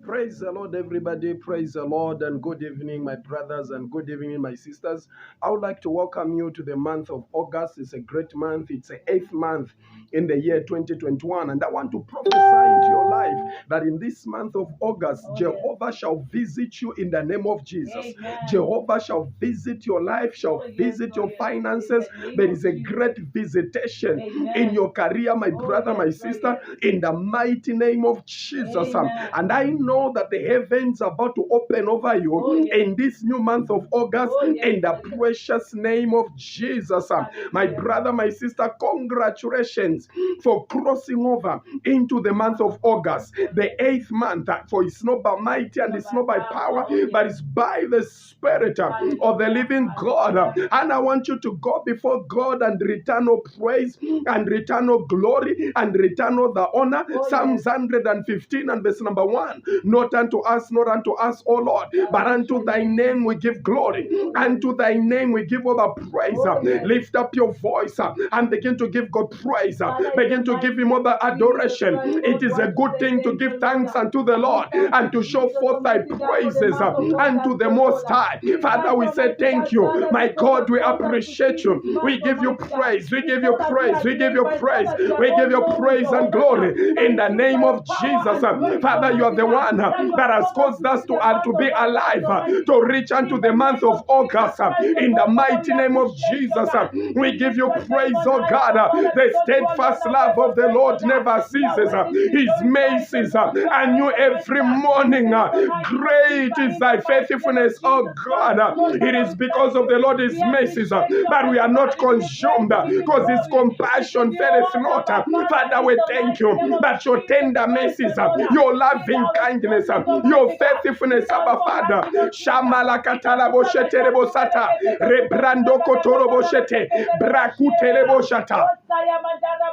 Praise the Lord, everybody. Praise the Lord, and good evening, my brothers, and good evening, my sisters. I would like to welcome you to the month of August. It's a great month. It's the 8th month in the year 2021. And I want to prophesy into your life that in this month of August, Jehovah shall visit you in the name of Jesus. Amen. Jehovah shall visit your life, shall visit your finances. There is a great visitation in your career, my brother, my sister, in the mighty name of Jesus. And I know that the heavens are about to open over you in this new month of August in the precious name of Jesus. My brother, my sister, congratulations for crossing over into the month of August, the 8th month. For it's not by mighty and it's not by power, but it's by the Spirit of the living God. And I want you to go before God and return all praise and return all glory and return all the honor. Psalms 115 and verse number 1. Not unto us, O Lord, but unto thy name we give glory. Unto thy name we give all the praise. Lift up your voice and begin to give God praise. Begin to give him all the adoration. It is a good thing to give thanks unto the Lord and to show forth thy praises unto the Most High. Father, we say thank you. My God, we appreciate you. We give you praise. We give you praise. We give you praise. We give you praise and glory in the name of Jesus. Father, you are the one that has caused us to be alive, to reach unto the month of August. In the mighty name of Jesus, we give you praise, oh God. The steadfast love of the Lord never ceases. His mercies are new every morning. Great is thy faithfulness, oh God. It is because of the Lord's mercies that we are not consumed, because his compassion faileth not. Father, we thank you that your tender mercies, your loving kindness, your faithfulness, Abba Father. Shamala katala boshete rebosata, rebrando kotoro boshete, brakutele boshata.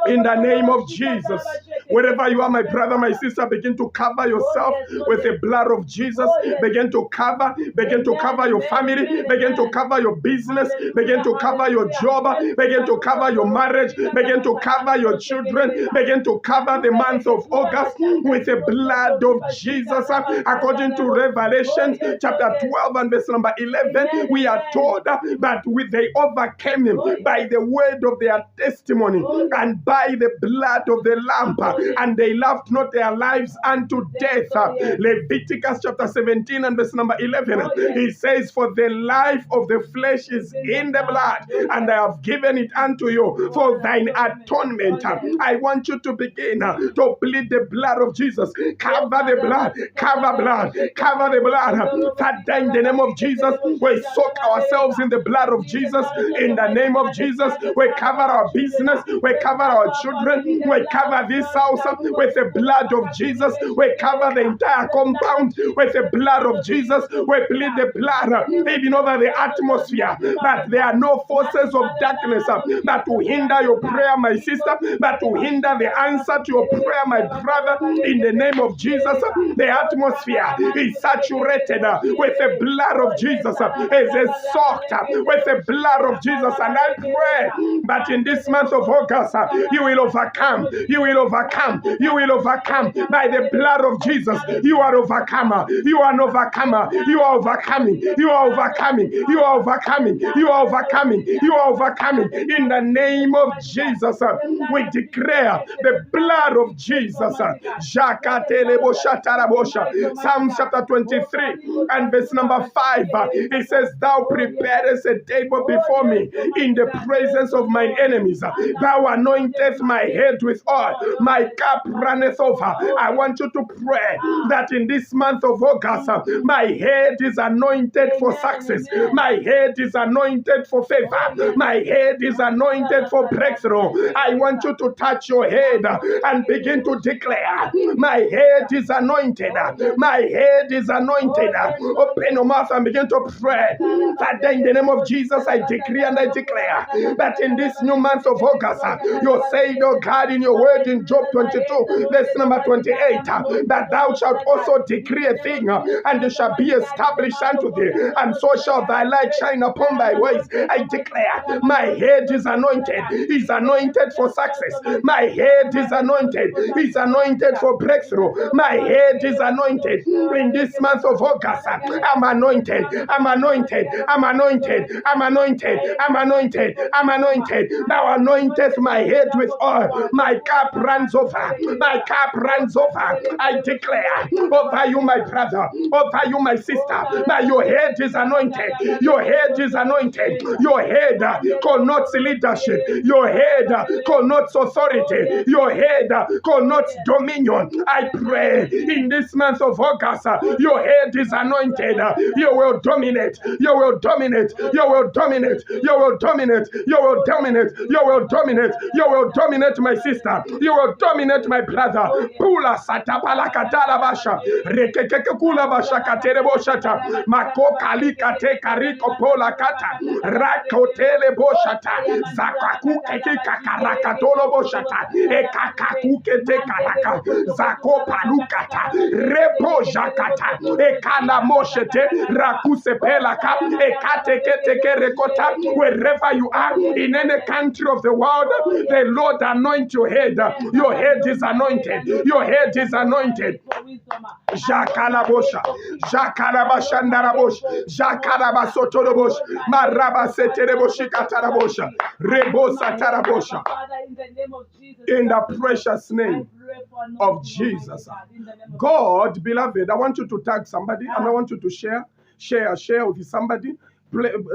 In the name of Jesus, wherever you are, my brother, my sister, begin to cover yourself with the blood of Jesus. Begin to cover your family, begin to cover your business, begin to cover your job, begin to cover your marriage, begin to cover your children, begin to cover the month of August with the blood of Jesus. According to Revelation chapter 12 and verse number 11, we are told that they overcame him by the word of their testimony and by the blood of the Lamb, and they loved not their lives unto death. Leviticus chapter 17 and verse number 11, he says, for the life of the flesh is in the blood, and I have given it unto you for thine atonement. I want you to begin to plead the blood of Jesus. Cover the blood, cover blood, cover the blood. Father, in the name of Jesus, we soak ourselves in the blood of Jesus. In the name of Jesus, we cover our business, we cover our children, we cover this house with the blood of Jesus. We cover the entire compound with the blood of Jesus. We plead the blood even over the atmosphere, that there are no forces of darkness that will hinder your prayer, my sister, that will hinder the answer to your prayer, my brother. In the name of Jesus, the atmosphere is saturated with the blood of Jesus. It is soaked with the blood of Jesus. And I pray that in this month of August, you will overcome. You will overcome. You will overcome by the blood of Jesus. You are overcomer. You are an overcomer. You are overcoming. You are overcoming. You are overcoming. You are overcoming. You are overcoming. In the name of Jesus, we declare the blood of Jesus. Psalm chapter 23 and verse number 5. It says, thou preparest a table before me in the presence of my enemies. Thou anointest my head with oil. My cup runneth over. I want you to pray that in this month of August, my head is anointed for success. My head is anointed for favor. My head is anointed for breakthrough. I want you to touch your head and begin to declare, my head is anointed. My head is anointed. Open your mouth and begin to pray. Father, in the name of Jesus, I decree and I declare that in this new month of August, you said, oh God, in your word in Job 22, verse number 28, that thou shalt also decree a thing, and it shall be established unto thee, and so shall thy light shine upon thy ways. I declare, my head is anointed for success. My head is anointed for breakthrough. My head is anointed in this month of August. I'm anointed. Thou anointest my head with oil. My cup runs over. I declare over you, my brother, over you, my sister, that your head is anointed. Your head is anointed. Your head connotes leadership. Your head connotes authority. Your head connotes dominion. I pray in this month of August, your head is anointed. You will dominate. You will dominate. You will dominate. You will dominate. You will dominate. You will dominate. You will dominate, my sister. You will dominate, my brother. Pula satapala katala basha. Rekekeke kula basha katerebo shata. Makoka likate kariko pola kata. Rakotele boshata. Zakaku keke kakarakatolo boshata. Ekakaku kete karaka. Zako palukata. Repo jakata. Ekala moshete. Rakuse pelaka. Ekate kete rekota. Wherever you are, in any country of the world, the Lord anoint your head. Your head is anointed. Your head is anointed. Jakalabosha, Jakalabashandarabosh, Jakalabasotorobosh, Marabasetereboshi Katarabosha, Rebosa Tarabosha. In the precious name of Jesus. God, beloved, I want you to tag somebody and I want you to share with somebody.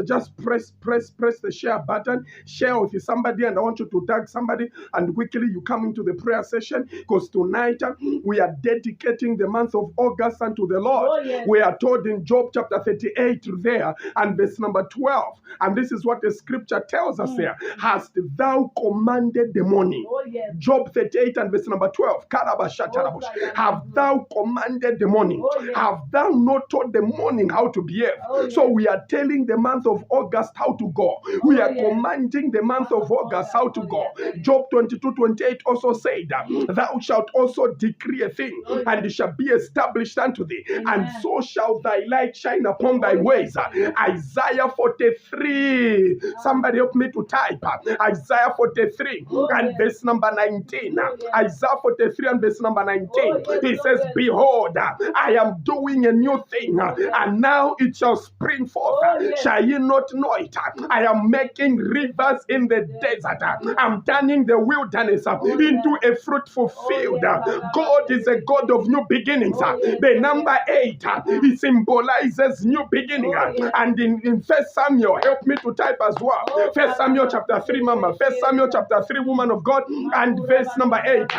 Just press the share button, share with somebody, and I want you to tag somebody, and quickly you come into the prayer session, because tonight we are dedicating the month of August unto the Lord. Oh, yes. We are told in Job chapter 38 there and verse number 12, and this is what the scripture tells us there. Hast thou commanded the morning? Oh, yes. Job 38 and verse number 12. Have thou commanded the morning? Oh, yes. Have thou not taught the morning how to behave? Oh, yes. So we are telling the month of August how to go. We are commanding the month of August how to go. Job 22:28 also said, thou shalt also decree a thing, and it shall be established unto thee, and so shall thy light shine upon thy ways. Isaiah 43. Somebody help me to type. Isaiah 43 and verse number 19. Isaiah 43 and verse number 19. He says, behold, I am doing a new thing, and now it shall spring forth. Shall ye not know it? I am making rivers in the desert. I'm turning the wilderness into a fruitful field. God is a God of new beginnings. The number 8, it symbolizes new beginning. And in 1 Samuel, help me to type as well. 1 Samuel chapter 3, mama. 1 Samuel chapter 3, woman of God, and verse number 8.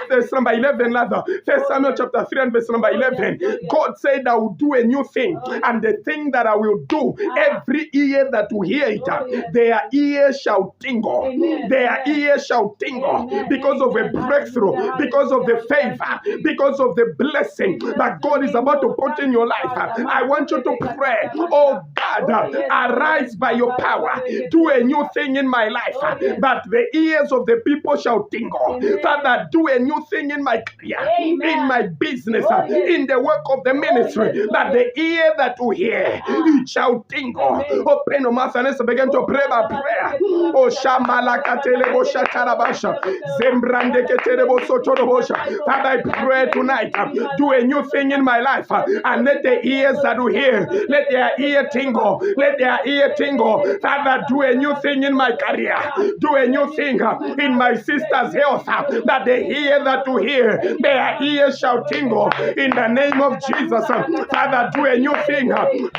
Verse number 11, rather. 1 Samuel chapter 3 and verse number 11. God said, I will do a new thing, and the thing that I will do, every ear that will hear it, their ears shall tingle. Their ears shall tingle because of a breakthrough, because of the favor, because of the blessing that God is about to put in your life. I want you to pray, oh God, arise by your power, do a new thing in my life, that the ears of the people shall tingle. Father, do a new thing in my career, in my business, in the work of the ministry, that the ear that will hear, it shall tingle. Open your mouth and let's begin to pray by prayer. Oh, Shamala Katelebo Shatarabasha, Zembrande Ketelebo Sotorobosha. Father, I pray tonight, do a new thing in my life, and let the ears that will hear, let their ear tingle, let their ear tingle. Father, do a new thing in my career, do a new thing in my sister's health, that the ear that will hear, their ears shall tingle in the name of Jesus. Father, do a new thing,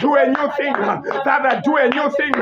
do a new thing. Father, do a new thing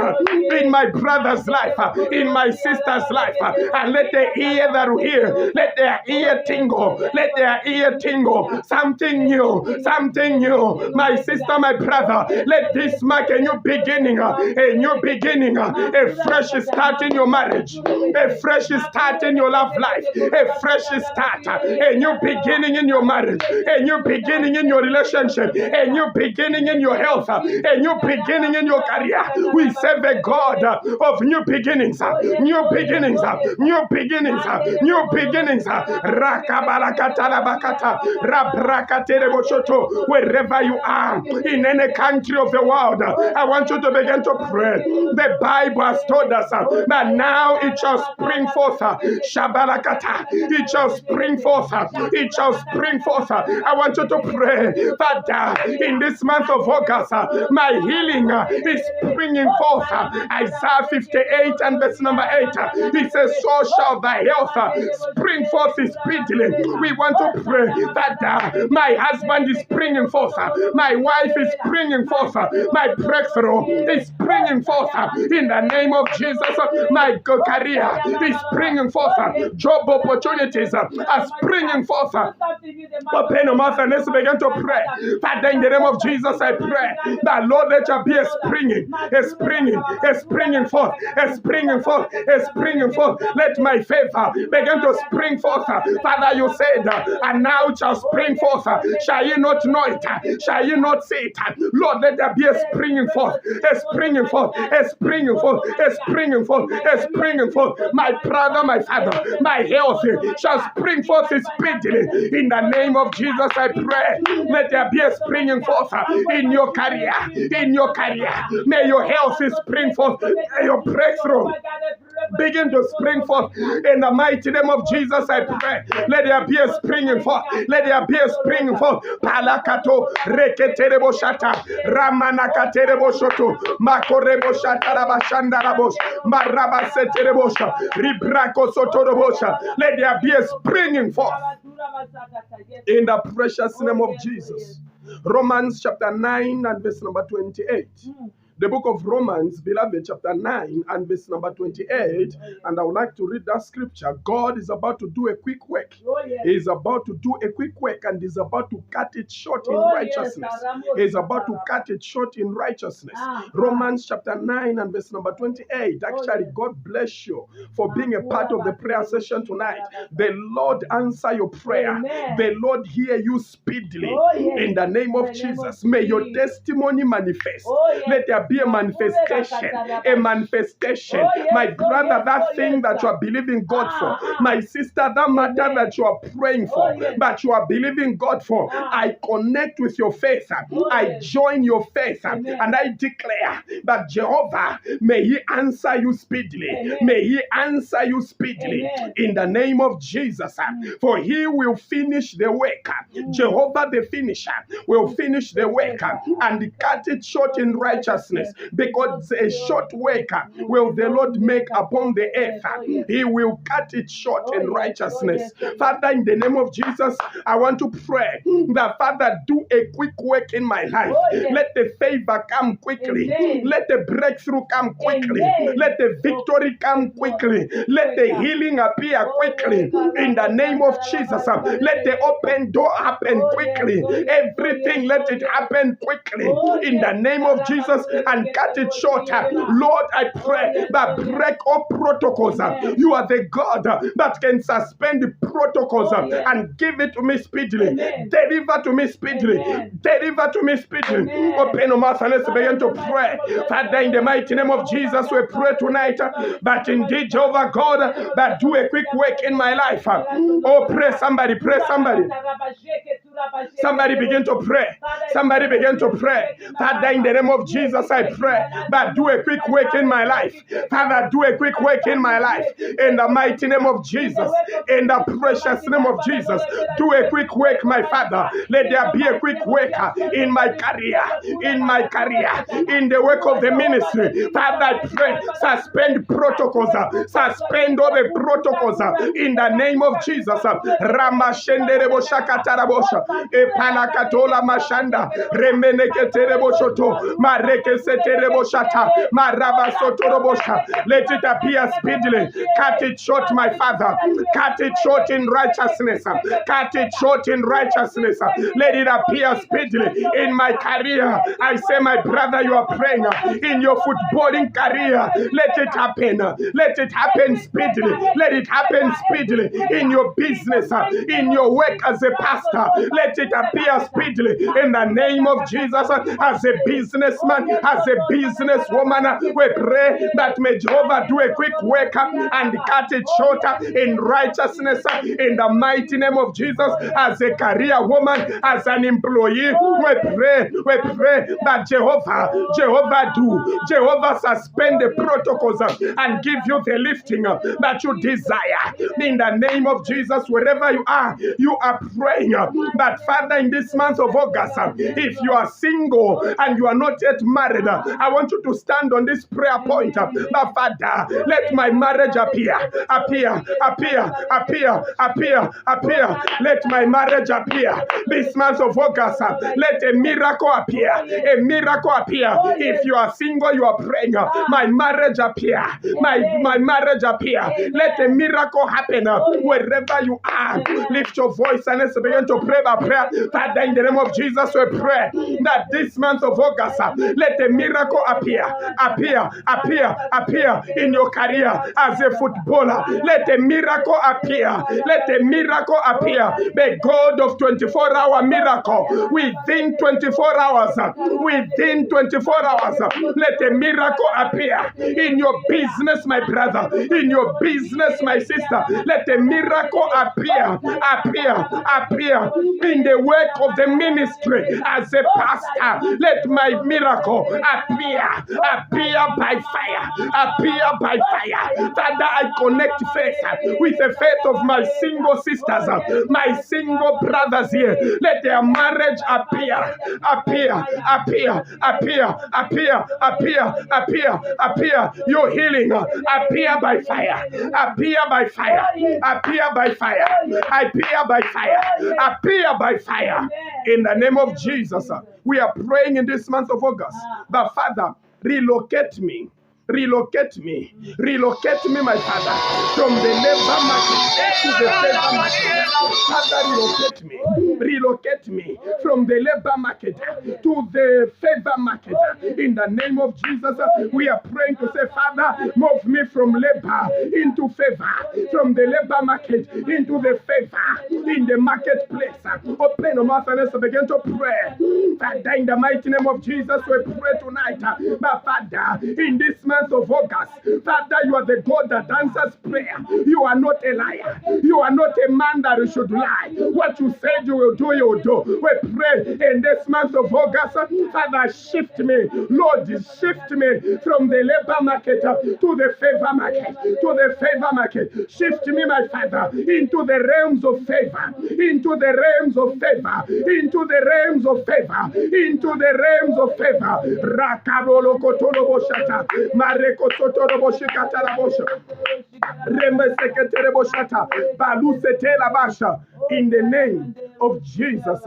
in my brother's life, in my sister's life, and let the ear that will hear, let their ear tingle, let their ear tingle. Something new, something new. My sister, my brother, let this mark a new new beginning, a new beginning, a fresh start in your marriage, a fresh start in your love life, a fresh start, a new beginning in your marriage, a new beginning in your relationship, a new beginning in your health, a new beginning in your career. We serve a God of new beginnings, new beginnings, new beginnings, new beginnings. Rakabalakatalabakata, Rabrakatereboshoto. Wherever you are, in any country of the world, I want you to begin to pray. The Bible has told us that now it shall spring forth. Shabalakata, it shall spring forth. It shall spring forth. I want you to pray that in this month of August, my healing is springing forth. Isaiah 58 and verse number 8. It says, so shall thy health spring forth speedily. We want to pray that my husband is springing forth. My wife is springing forth. My breakthrough is springing forth. In the name of Jesus, my career is springing forth. Job opportunities are springing forth. Open your mouth and let's begin to pray. Father, in the name of Jesus, I pray that Lord, let there be a springing forth, a springing forth, a springing forth. Let my favor begin to spring forth. Father, you said, and now it shall spring forth. Shall you not know it? Shall you not see it? Lord, let there be a springing forth, a springing forth, a springing forth, a springing forth, a springing forth. My brother, my father, my health shall spring forth speedily. In the name of Jesus, I pray. Let there be a springing forth in your career, in your career. May your health spring forth. May your breakthrough begin to spring forth. In the mighty name of Jesus, I pray. Let there be a springing forth. Let there be a springing forth. Palakato reketerebo shata ramanakaterebo shoto makorebo shata rabashandarabos marabaseterebo sha ribrako sotorobosha. Let there be a springing forth in the precious name of Jesus. Romans chapter 9 and verse number 28. The book of Romans, beloved, chapter 9 and verse number 28. And I would like to read that scripture. God is about to do a quick work. He is about to do a quick work and is about to cut it short in righteousness. He is about to cut it short in righteousness. Romans chapter 9 and verse number 28. Actually, God bless you for being a part of the prayer session tonight. The Lord answer your prayer. The Lord hear you speedily. In the name of Jesus, may your testimony manifest. Let there be a manifestation, a manifestation. My brother, that thing that you are believing God for, my sister, that matter that you are praying for, that you are believing God for, I connect with your faith. I join your faith, and I declare that Jehovah, may He answer you speedily. May He answer you speedily in the name of Jesus. For He will finish the work. Jehovah, the finisher, will finish the work and cut it short in righteousness. Because a short work will the Lord make upon the earth. He will cut it short in righteousness. Father, in the name of Jesus, I want to pray that, Father, do a quick work in my life. Let the favor come quickly. Let the breakthrough come quickly. Let the victory come quickly. Let the healing appear quickly. In the name of Jesus, let the open door happen quickly. Everything, let it happen quickly. In the name of Jesus, and cut it short. Lord, I pray that break all protocols. You are the God that can suspend the protocols and give it to me speedily. Deliver to me speedily. Deliver to me speedily. Open your mouth and let's begin to pray. Father, in the mighty name of Jesus, we pray tonight that indeed, Jehovah God, that do a quick work in my life. Oh, pray somebody, pray somebody. Somebody begin to pray. Somebody begin to pray. Father, in the name of Jesus, I pray that do a quick work in my life. Father, do a quick work in my life. In the mighty name of Jesus. In the precious name of Jesus. Do a quick work, my Father. Let there be a quick work in my career. In my career. In the work of the ministry. Father, I pray, suspend protocols. Suspend all the protocols in the name of Jesus. Ramashenderebo shakatarabosha. Epalakatola mashanda. Remeneketerebo shoto. Marekeseterebo shata. Marabasotorebo sha. Let it appear speedily. Cut it short, my Father. Cut it short in righteousness. Cut it short in righteousness. Let it appear speedily in my career. I say, my brother, you are praying in your footballing career. Let it happen. Let it happen speedily. Let it happen speedily in your business, in your work as a pastor. Let it appear speedily in the name of Jesus. As a businessman, as a businesswoman, we pray that may Jehovah do a quick work and cut it shorter in righteousness in the mighty name of Jesus. As a career woman, as an employee, we pray that Jehovah suspend the protocols and give you the lifting that you desire in the name of Jesus. Wherever you are praying that Father, in this month of August, if you are single and you are not yet married, I want you to stand on this prayer point. That Father, let my marriage appear. Let my marriage appear this month of August. Let a miracle appear. A miracle appear. If you are single, you are praying. My marriage appear. My marriage appear. Let a miracle happen wherever you are. Lift your voice and let's begin to pray by prayer. Father, in the name of Jesus, we pray that this month of August, let a miracle appear in your career as a footballer. Let a miracle appear. Let a miracle appear. The God of 24-hour miracle within 24 hours. Within 24 hours, let a miracle appear in your business, my brother. In your business, my sister. Let a miracle appear in the work of the ministry as a pastor. Let my miracle appear by fire. Father, I connect faith with the faith of my single sisters, my single brothers here. Let their marriage appear. Your healing appear by fire. Appear by fire. In the name of Jesus, we are praying in this month of August. But Father, relocate me, my Father, from the labor market to the favor market. Father, relocate me from the labor market to the favor market. In the name of Jesus, we are praying to say, Father, move me from labor into favor, from the labor market into the favor in the marketplace. Open your mouth and let's begin to pray. Father, in the mighty name of Jesus, we pray tonight. But Father, in this month of August, Father, you are the God that answers prayer. You are not a liar. You are not a man that you should lie. What you said you will do, you will do. We pray in this month of August, Father, shift me. Lord, shift me from the labor market to the favor market. To the favor market. Shift me, my Father, into the realms of favor. Into the realms of favor. Into the realms of favor. Into the realms of favor. Rakabolo kotolo boshata. Mareko sotoro boshikata la bosha. Rembe seketere boshata. Balusete la basha. In the name of Jesus.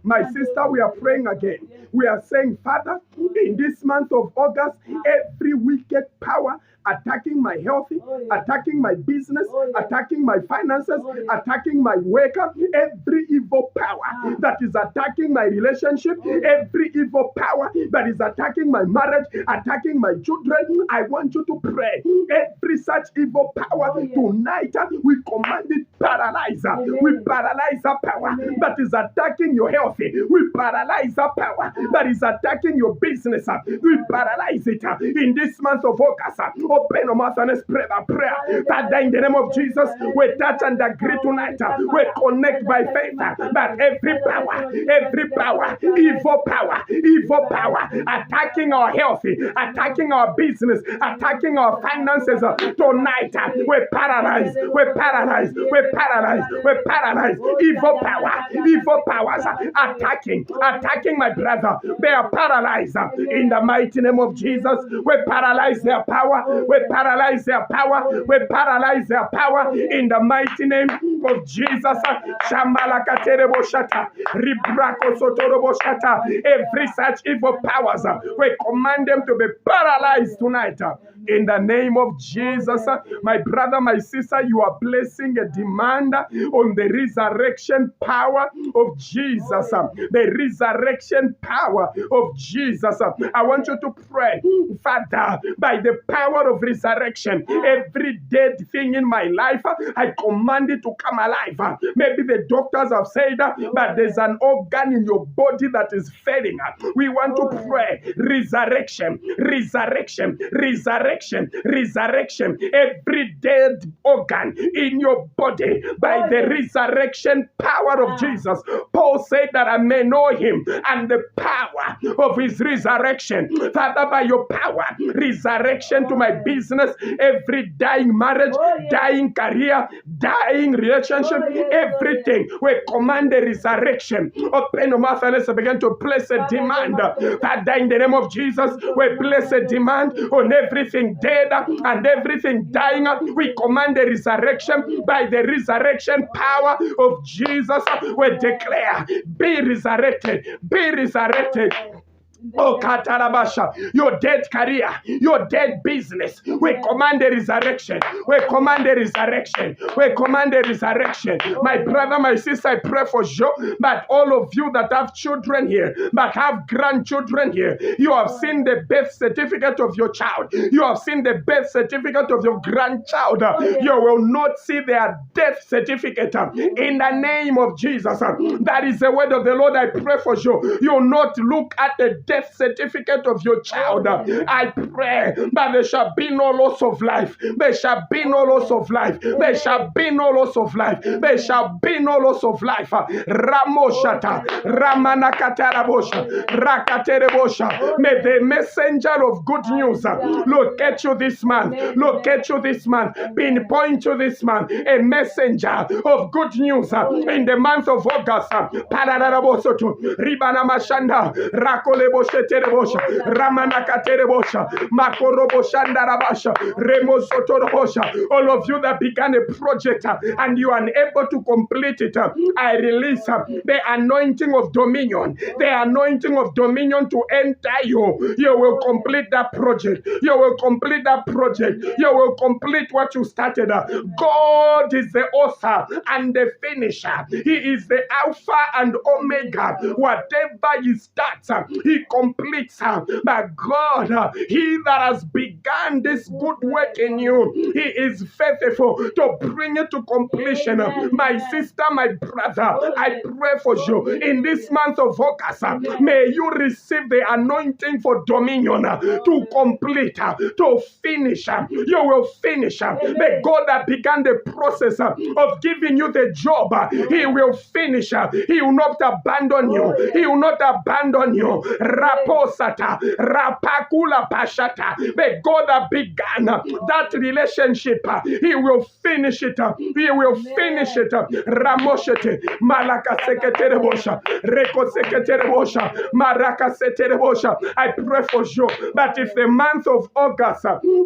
My sister, we are praying again. We are saying, Father, in this month of August, every wicked power attacking my health, attacking my business, attacking my finances, attacking my work, every evil power that is attacking my relationship, every evil power that is attacking my marriage, attacking my children, I want you to pray. Every such evil power tonight, we command it paralyze. We paralyze that power that is attacking your health. We paralyze that power that is attacking your business. We paralyze it in this month of August. Open your mouth and let's pray that prayer. Father, in the name of Jesus, we touch and agree tonight. We connect by faith that every power, evil power, attacking our health, attacking our business, attacking our finances tonight. We paralyze evil powers attacking my brother. They are paralyzed in the mighty name of Jesus. We paralyze their power We paralyze their power. We paralyze their power in the mighty name of Jesus. Shamalakaterebo shata. Ribrako sotorobo shata. Every such evil powers, we command them to be paralyzed tonight. In the name of Jesus, my brother, my sister, you are placing a demand on the resurrection power of Jesus. The resurrection power of Jesus. I want you to pray, Father, by the power of resurrection, every dead thing in my life, I command it to come alive. Maybe the doctors have said that there's an organ in your body that is failing. We want to pray resurrection, resurrection, resurrection, resurrection. Every dead organ in your body by the resurrection power of Jesus. Paul said that I may know him and the power of his resurrection. Father, by your power, resurrection to my business, every dying marriage, dying career, dying relationship, everything. We command the resurrection. Open your mouth and let's begin to place a demand. Father, in the name of Jesus, we place a demand on everything dead and everything dying. We command the resurrection by the resurrection power of Jesus. We declare, be resurrected, be resurrected. Oh, Katarabasha, your dead career, your dead business. We command the resurrection. We command the resurrection. We command the resurrection. My brother, my sister, I pray for you, but all of you that have children here, that have grandchildren here, you have seen the birth certificate of your child. You have seen the birth certificate of your grandchild. You will not see their death certificate in the name of Jesus. That is the word of the Lord. I pray for you. You will not look at the death certificate of your child. I pray that there shall be no loss of life. There shall be no loss of life. There shall be no loss of life. There shall be no loss of life. Ramoshata, Ramanakatarabosha, Rakaterebosha. May the messenger of good news locate you this month. Locate you this month. Pinpoint you this month. A messenger of good news in the month of August. Pararabosoto, Ribana Mashanda, Rakolebo. Ramanakaterebosha, Makoroboshandarabasha, Remosotorobosha. All of you that began a project and you are unable to complete it, I release the anointing of dominion, the anointing of dominion to enter you. You will complete that project. You will complete that project. You will complete what you started. God is the author and the finisher. He is the Alpha and Omega. Whatever He starts, He completes. But God, He that has begun this good work in you, He is faithful to bring it to completion. My sister, my brother, I pray for you in this month of August. May you receive the anointing for dominion to complete, to finish. You will finish. The God that began the process of giving you the job, He will finish. He will not abandon you. He will not abandon you. Raposata, Rapakula Pashata. The God that began that relationship, He will finish it. He will finish it. Ramoshete, Malaka Seketerebosha, Reko Seketerebosha, Maraka Seterebosha. I pray for you that if the month of August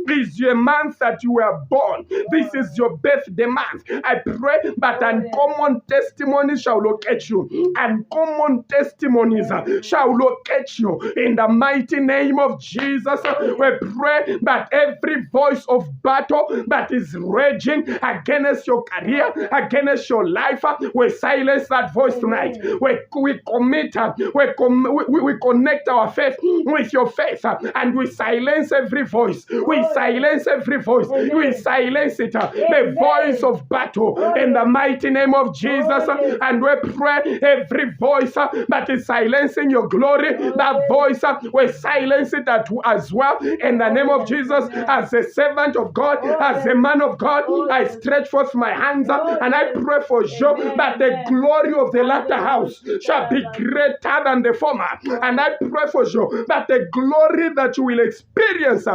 is your month that you were born, this is your birthday month. I pray that uncommon testimonies shall locate you. Uncommon testimonies shall locate you in the mighty name of Jesus. We pray that every voice of battle that is raging against your career, against your life, we silence that voice tonight. We commit, we connect our faith with your faith, and we silence every voice. We silence every voice. We silence it. The voice of battle in the mighty name of Jesus. And we pray every voice that is silencing your glory, that voice, we silence it as well in the name of Jesus. As a servant of God, as a man of God, I stretch forth my hands and I pray for you that the glory of the latter house shall be greater than the former. And I pray for you that the glory that you will experience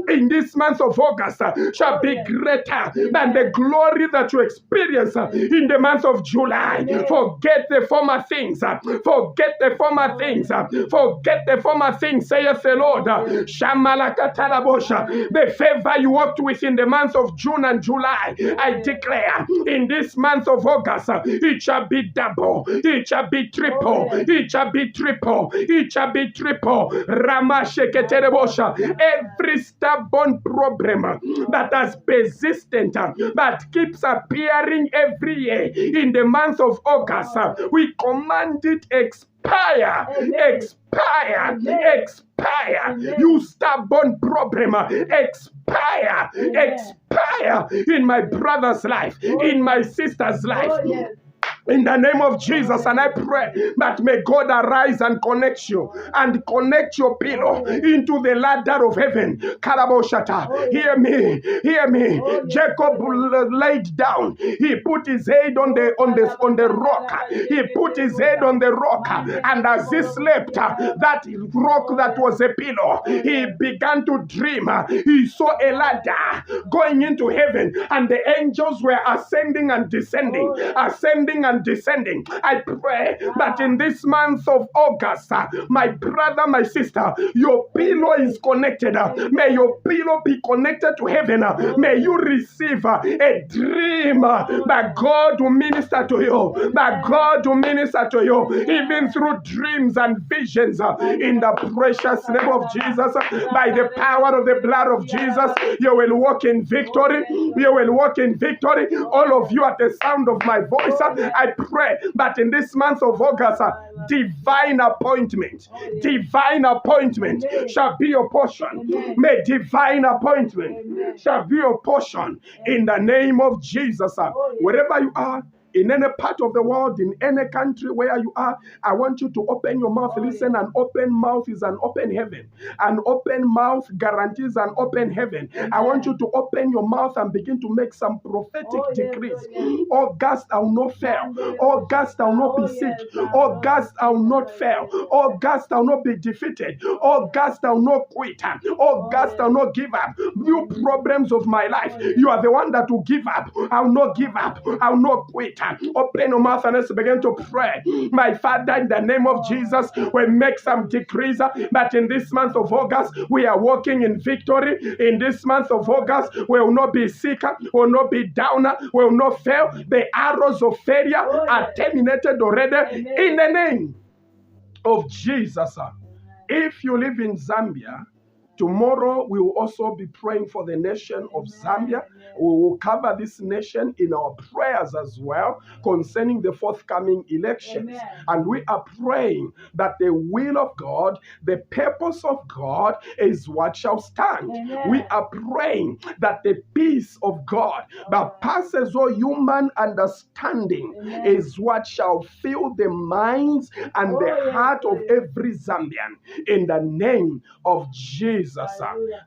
in this month of August shall be greater than the glory that you experience in the month of July. Forget the former things. Forget the former things. Forget forget the former things, saith the Lord. Shamalakatarabosha. The favor you walked with in the month of June and July, I declare in this month of August, it shall be double, it shall be triple, it shall be triple, it shall be triple. Ramasheketerebosha. Every stubborn problem that has persistent, that keeps appearing every year in the month of August, we command it expire, expire, expire. You stubborn problem, expire, expire in my brother's life, in my sister's life. In the name of Jesus, and I pray that may God arise and connect you and connect your pillow into the ladder of heaven. Karaboshata, hear me, hear me. Jacob laid down. He put his head on the rock. He put his head on the rock, and as he slept, that rock that was a pillow, he began to dream. He saw a ladder going into heaven, and the angels were ascending and descending, ascending and descending. I pray that in this month of August, my brother, my sister, your pillow is connected. May your pillow be connected to heaven. May you receive a dream that God will minister to you, that God will minister to you, even through dreams and visions, in the precious name of Jesus. By the power of the blood of Jesus, you will walk in victory. You will walk in victory. All of you at the sound of my voice, I pray that in this month of August, divine appointment shall be your portion. May divine appointment shall be your portion in the name of Jesus. Wherever you are, in any part of the world, in any country where you are, I want you to open your mouth. Listen, an open mouth is an open heaven. An open mouth guarantees an open heaven. I want you to open your mouth and begin to make some prophetic decrees. August, I will not fail. August, I will not be sick. August, I will not fail. August, I will not be defeated. August, I will not quit. August, I will not give up. You problems of my life, you are the one that will give up. I will not give up. I will not quit. Open your mouth and let's begin to pray. My Father, in the name of Jesus, we make some decrees that in this month of August, we are walking in victory. In this month of August, we will not be sick, we will not be down, we will not fail. The arrows of failure are terminated already in the name of Jesus. If you live in Zambia, tomorrow we will also be praying for the nation of Zambia. We will cover this nation in our prayers as well concerning the forthcoming elections. And we are praying that the will of God, the purpose of God is what shall stand. We are praying that the peace of God that passes all human understanding is what shall fill the minds and the heart of every Zambian in the name of Jesus.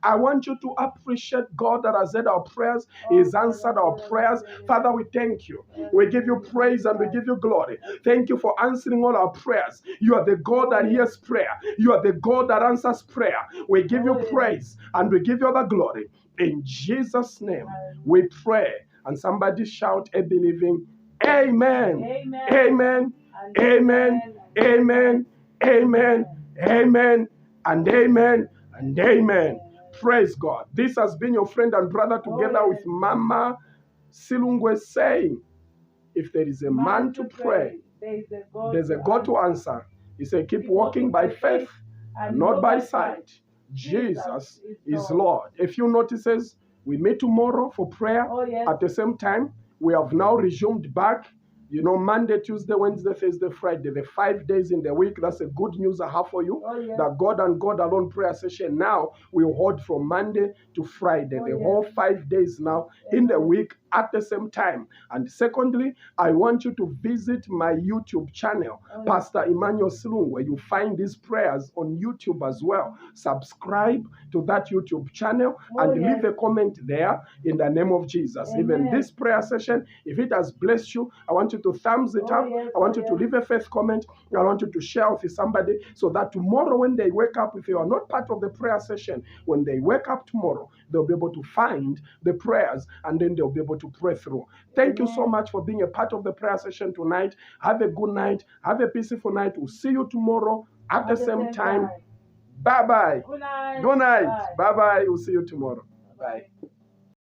I want you to appreciate God that has heard our prayers. He has answered our prayers. Father, we thank you. We give you praise and we give you glory. Thank you for answering all our prayers. You are the God that hears prayer. You are the God that answers prayer. We give you praise and we give you the glory. In Jesus' name, we pray. And somebody shout a believing amen. Amen. Amen. Amen. Amen. Amen. And amen. And amen. Praise God. This has been your friend and brother together with Mama Silungwe saying, if there is a man to pray, there's a God to answer. He said, keep walking by faith and not by sight. Jesus is Lord. A few notices. We meet tomorrow for prayer at the same time. We have now resumed back. You know, Monday, Tuesday, Wednesday, Thursday, Friday, the 5 days in the week. That's a good news I have for you. That God and God alone prayer session now will hold from Monday to Friday. The whole 5 days now in the week at the same time. And secondly, I want you to visit my YouTube channel, Pastor Emmanuel Silung, where you find these prayers on YouTube as well. Subscribe to that YouTube channel and leave a comment there in the name of Jesus. Even this prayer session, if it has blessed you, I want you to thumbs it up. I want you to leave a faith comment. I want you to share with somebody so that tomorrow when they wake up, if you are not part of the prayer session, when they wake up tomorrow, they'll be able to find the prayers and then they'll be able to pray through. Thank you so much for being a part of the prayer session tonight. Have a good night. Have a peaceful night. We'll see you tomorrow at the same time. Bye-bye. Good night. Good night. Bye. Bye-bye. We'll see you tomorrow. Bye.